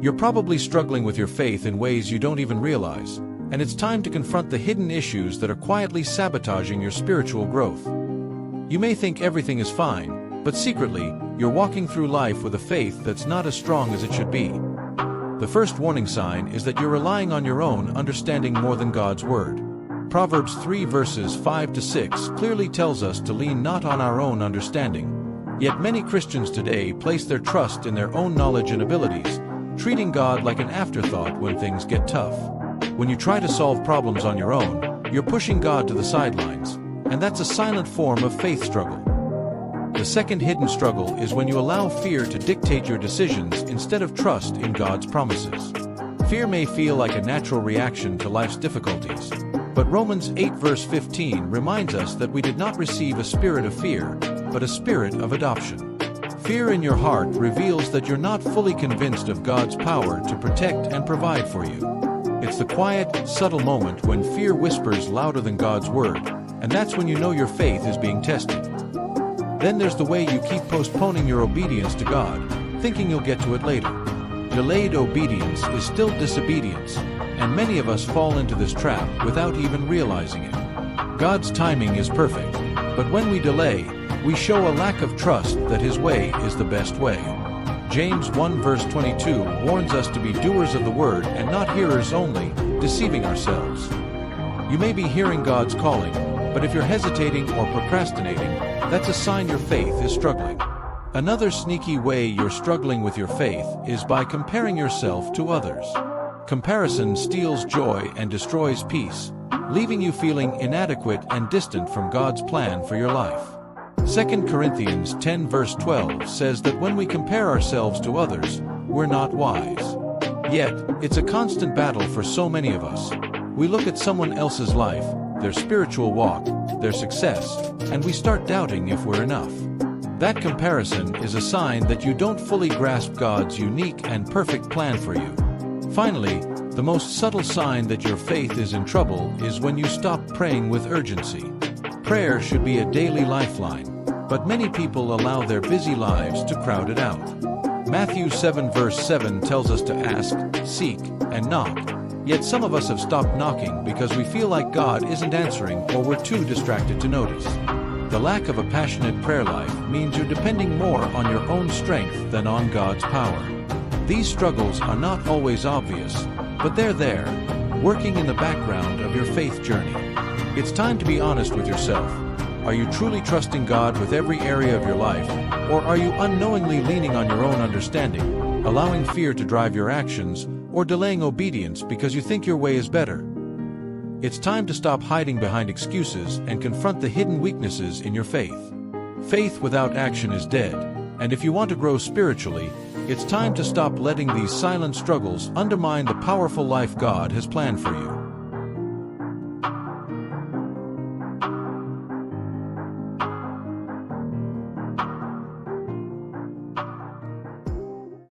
You're probably struggling with your faith in ways you don't even realize, and it's time to confront the hidden issues that are quietly sabotaging your spiritual growth. You may think everything is fine, but secretly, you're walking through life with a faith that's not as strong as it should be. The first warning sign is that you're relying on your own understanding more than God's Word. Proverbs 3 verses 5 to 6 clearly tells us to lean not on our own understanding. Yet many Christians today place their trust in their own knowledge and abilities, treating God like an afterthought when things get tough. When you try to solve problems on your own, you're pushing God to the sidelines, and that's a silent form of faith struggle. The second hidden struggle is when you allow fear to dictate your decisions instead of trust in God's promises. Fear may feel like a natural reaction to life's difficulties, but Romans 8 verse 15 reminds us that we did not receive a spirit of fear, but a spirit of adoption. Fear in your heart reveals that you're not fully convinced of God's power to protect and provide for you. It's the quiet, subtle moment when fear whispers louder than God's Word, and that's when you know your faith is being tested. Then there's the way you keep postponing your obedience to God, thinking you'll get to it later. Delayed obedience is still disobedience, and many of us fall into this trap without even realizing it. God's timing is perfect, but when we delay, we show a lack of trust that His way is the best way. James 1 verse 22 warns us to be doers of the word and not hearers only, deceiving ourselves. You may be hearing God's calling, but if you're hesitating or procrastinating, that's a sign your faith is struggling. Another sneaky way you're struggling with your faith is by comparing yourself to others. Comparison steals joy and destroys peace, leaving you feeling inadequate and distant from God's plan for your life. 2 Corinthians 10 verse 12 says that when we compare ourselves to others, we're not wise. Yet, it's a constant battle for so many of us. We look at someone else's life, their spiritual walk, their success, and we start doubting if we're enough. That comparison is a sign that you don't fully grasp God's unique and perfect plan for you. Finally, the most subtle sign that your faith is in trouble is when you stop praying with urgency. Prayer should be a daily lifeline, but many people allow their busy lives to crowd it out. Matthew 7 verse 7 tells us to ask, seek, and knock. Yet some of us have stopped knocking because we feel like God isn't answering or we're too distracted to notice. The lack of a passionate prayer life means you're depending more on your own strength than on God's power. These struggles are not always obvious, but they're there, working in the background of your faith journey. It's time to be honest with yourself. Are you truly trusting God with every area of your life, or are you unknowingly leaning on your own understanding, allowing fear to drive your actions, or delaying obedience because you think your way is better? It's time to stop hiding behind excuses and confront the hidden weaknesses in your faith. Faith without action is dead, and if you want to grow spiritually, it's time to stop letting these silent struggles undermine the powerful life God has planned for you.